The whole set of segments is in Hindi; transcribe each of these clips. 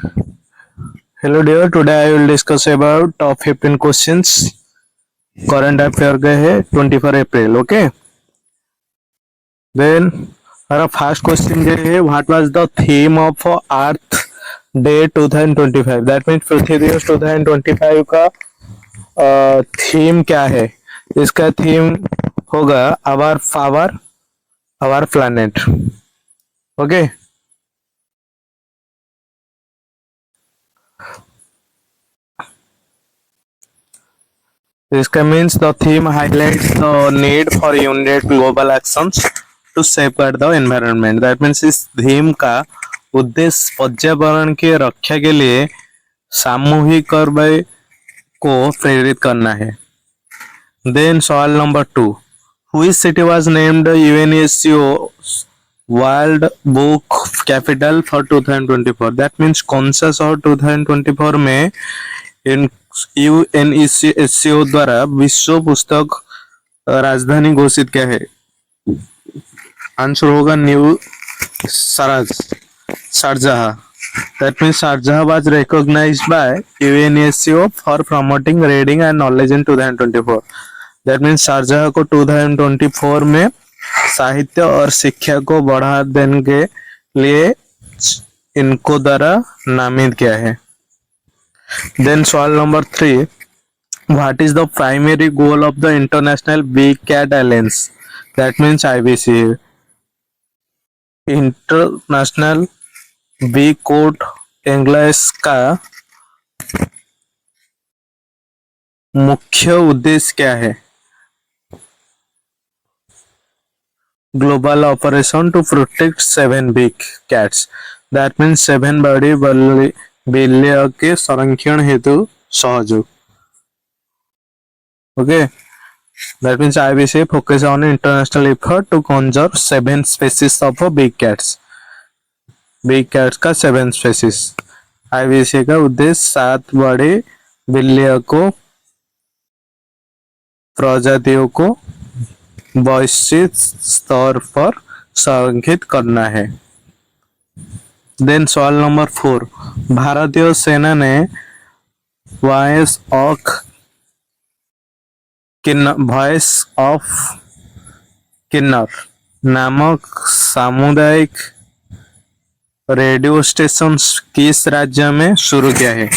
Hello dear, today I will discuss about top 15 questions current affair के है 24 अप्रैल. Okay, then our first question जो है what was the theme of Earth Day 2025. That means पृथ्वी दिवस 2025 का थीम क्या है. इसका थीम होगा our planet. Okay. इसका means the theme highlights the need for united global actions to safeguard the environment. That means इस थीम का उद्देश्य पर्यावरण की रक्षा के लिए सामूहिक कार्रवाई को प्रेरित करना है. देन सवाल number 2, which city was named UNESCO world book capital for 2024. That means कौन सा शहर 2024 में यूएनएससीओ द्वारा विश्व पुस्तक राजधानी घोषित किया है. आंसर होगा new Sharjah. That means Sharjah was recognized by UNESCO for promoting reading and knowledge in 2024. That means Sharjah को 2024 में साहित्य और शिक्षा को बढ़ा देने के लिए इनको द्वारा नामित किया है. Then सवाल number 3, what is the primary goal of the International Big Cat Alliance? That means IBC. International बी कोट इंग्लिश का मुख्य उद्देश्य क्या है. Global operation to protect 7 big cats. That means 7 बड़ी बिल्लियों के संरक्षण हेतु सहयोग. Okay, that means IBC focus on international effort to conserve 7 species of big cats. Big cats का 7 स्पीसीज. IBC का उद्देश्य 7 बड़े बिल्लियों को प्रजातियों को वैश्विक स्तर पर संरक्षित करना है. देन सवाल नंबर 4, भारतीय सेना ने वॉइस ऑफ किन्नर नामक सामुदायिक रेडियो स्टेशन किस राज्य में शुरू किया है.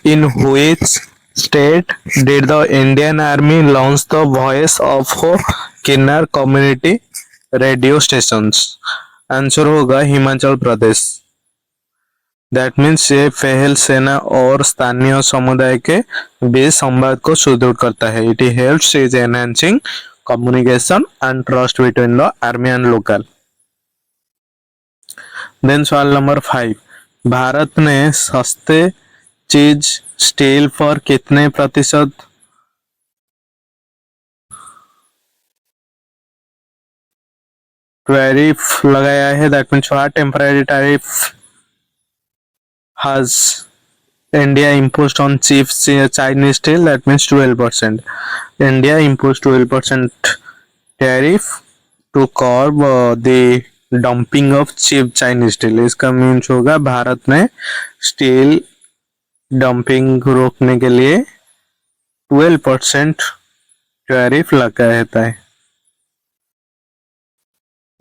In which state did the Indian army launch the voice of Kinnar community radio stations. Answer होगा हिमाचल प्रदेश. दैट मीन्स ये पहल सेना और स्थानीय समुदाय के बीच संवाद को सुदृढ़ करता है. It helps is enhancing communication and trust between the army and local. Then सवाल नंबर 5, भारत ने सस्ते चीज स्टील पर कितने प्रतिशत टैरिफ लगाया है. That means what temporary tariff has India imposed on cheap Chinese steel. That means 12%. India imposed 12% tariff to curb the dumping of cheap Chinese steel. इसका मीन्स होगा भारत में स्टील डंपिंग रोकने के लिए 12% टैरिफ लगाया जाता है.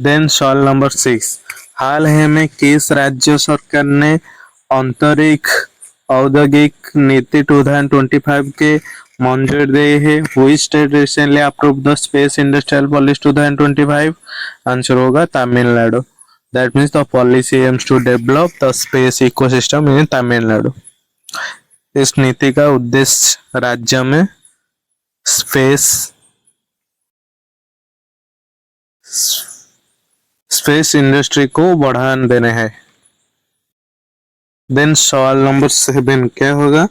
देन सवाल नंबर 6, हाल ही में किस राज्य सरकार ने आंतरिक औद्योगिक नीति 2025 के मंजूरी दी है. Which state recently approved the space industrial policy 2025. Answer होगा Tamil Nadu. That means the policy aims to develop the space ecosystem in Tamil Nadu. इस नीति का उद्देश्य राज्य में स्पेस इंडस्ट्री को बढ़ावा देने हैं. देन सवाल नंबर 7 क्या होगा.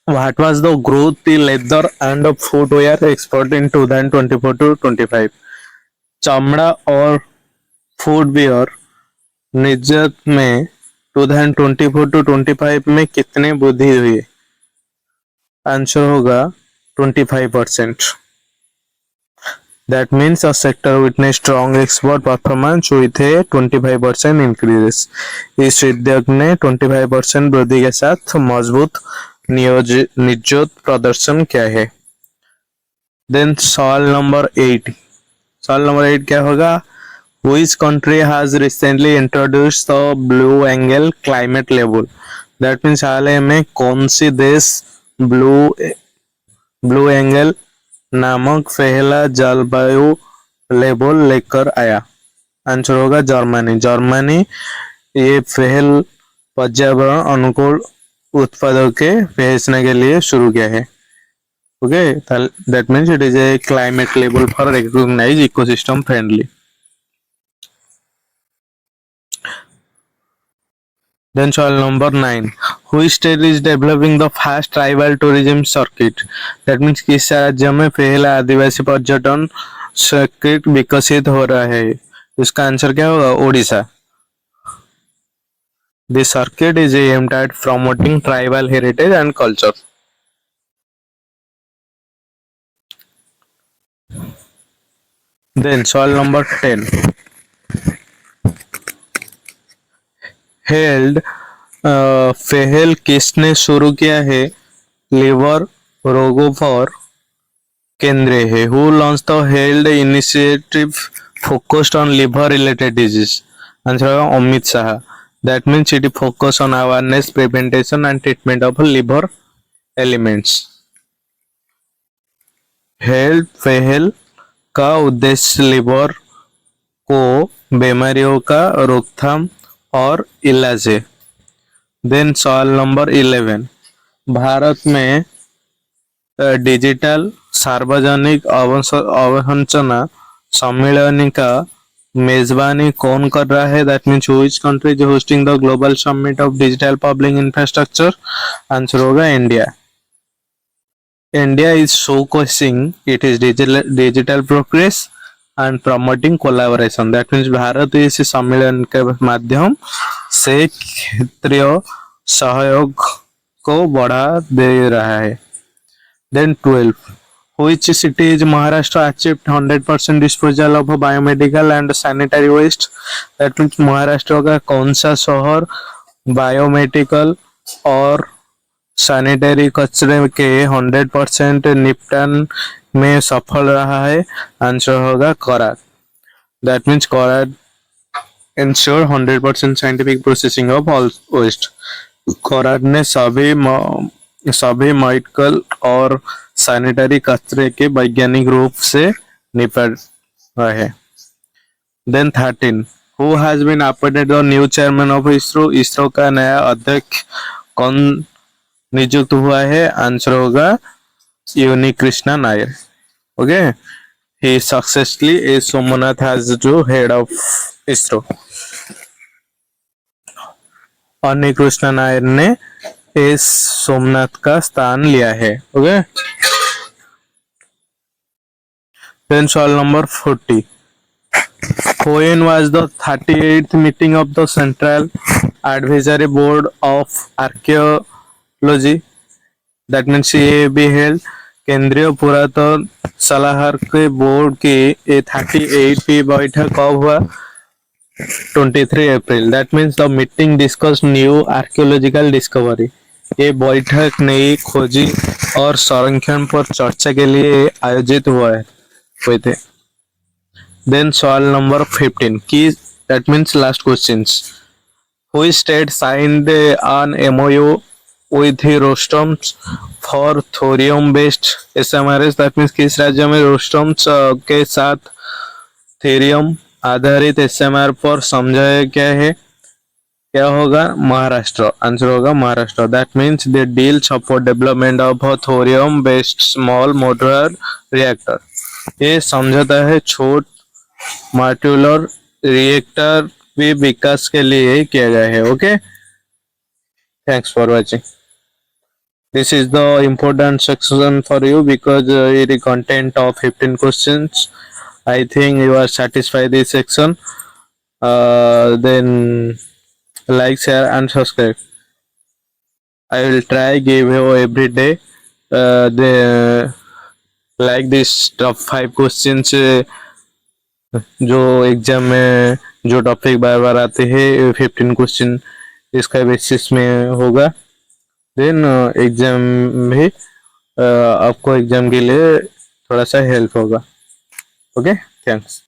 What was the growth in leather and footwear export in 2024 to 25. चमड़ा और फुटवेयर निर्यात में 2024 to 25 में कितने वृद्धि हुई. आंसर होगा 25%. That means a sector witnessed strong export performance with a 25% increase. इस उद्योग ने 25% वृद्धि के साथ मजबूत नियोजित प्रदर्शन किया है. Then सवाल नंबर 8. सवाल नंबर 8 क्या होगा? Which country has recently introduced the blue angle climate label? That means हाल ही में कौन सी देश ब्लू एंगल नामक पहला जलवायु लेबल लेकर आया? आंसर होगा जर्मनी. जर्मनी ये पहल पर्यावरण अनुकूल उत्पादों के बेचने के लिए शुरू किया है. Okay, that means it is a climate label for recognized ecosystem friendly. Then soil number 9. Which state is developing the fast tribal tourism circuit? That means किस राज्य में पहला आदिवासी पर्यटन सर्किट विकसित हो रहा है? इसका आंसर क्या होगा? Odisha. This circuit is aimed at promoting tribal heritage and culture. Then soil number 10. Held पहल किसने शुरू किया है? लिवर रोगों पर केंद्रीय है. Who launch the HEALD initiative focused on liver related disease? Answer होगा Amit Shah. That means it focus on awareness prevention and treatment of liver ailments. HEALD पहल का उद्देश्य लिवर को बीमारियों का रोकथाम और इलाज है. देन सवाल नंबर 11. भारत में डिजिटल सार्वजनिक अवसंरचना सम्मेलन का मेजबानी कौन कर रहा है? That means which country is hosting the global summit of digital public infrastructure? Answer होगा India. India is showcasing it is digital progress and promoting collaboration. That means Bharat इस सम्मेलन के माध्यम से क्षेत्रीय सहयोग को बढ़ा दे रहा है. Then 12. Which city is Maharashtra achieved 100% disposal of biomedical and sanitary waste? That means Maharashtra का कौन सा शहर बायोमेडिकल और सैनिटरी कचरे के 100% निपटान में सफल रहा है? आंसर होगा करार. That means करार ensure 100% scientific processing of all waste. करार ने सभी मेडिकल और सैनिटरी कचरे के वैज्ञानिक रूप से निपट रहे हैं. Then 13. Who has been appointed the new chairman of ISRO? ISRO का नया अध्यक्ष कौन नियुक्त हुआ है? आंसर होगा Unni Krishna Nair. Okay, he successfully A Somnath has जो head of ISRO. Unni Krishna Nair ने एस सोमनाथ का स्थान लिया है. ओके, देन सवाल number 40. When was the 38th meeting of the Central Advisory Board of Archaeology? That means CAB held. केंद्रीय पुरातन सलाहकार के बोर्ड की 38वीं बैठक कब हुआ? 23 अप्रैल. That means the meeting discussed new archaeological discovery. ये बैठक नई खोजी और संरक्षण पर चर्चा के लिए आयोजित हुए थे. देन सवाल नंबर 15 की that means last questions. Which state signed an MOU with Rostom for thorium based SMRs? That means किस राज्य में रोस्टम के साथ थोरियम आधारित SMR पर समझाया क्या है? क्या होगा? महाराष्ट्र. आंसर होगा Maharashtra. That means they deal support development of thorium based small modular reactor. ये समझौता है छोट मॉड्यूलर रिएक्टर भी विकास के लिए किया गया है. Okay, thanks for watching. This is the important section for you because it is content of 15 questions. I think you are satisfied this section. Then like, share and subscribe. I will try give you every day the like this top 5 questions जो एग्जाम में जो टॉपिक बार बार आते हैं 15 क्वेश्चन इसका बेसिस में होगा। देन एग्जाम भी आपको एग्जाम के लिए थोड़ा सा हेल्प होगा। Okay, thanks.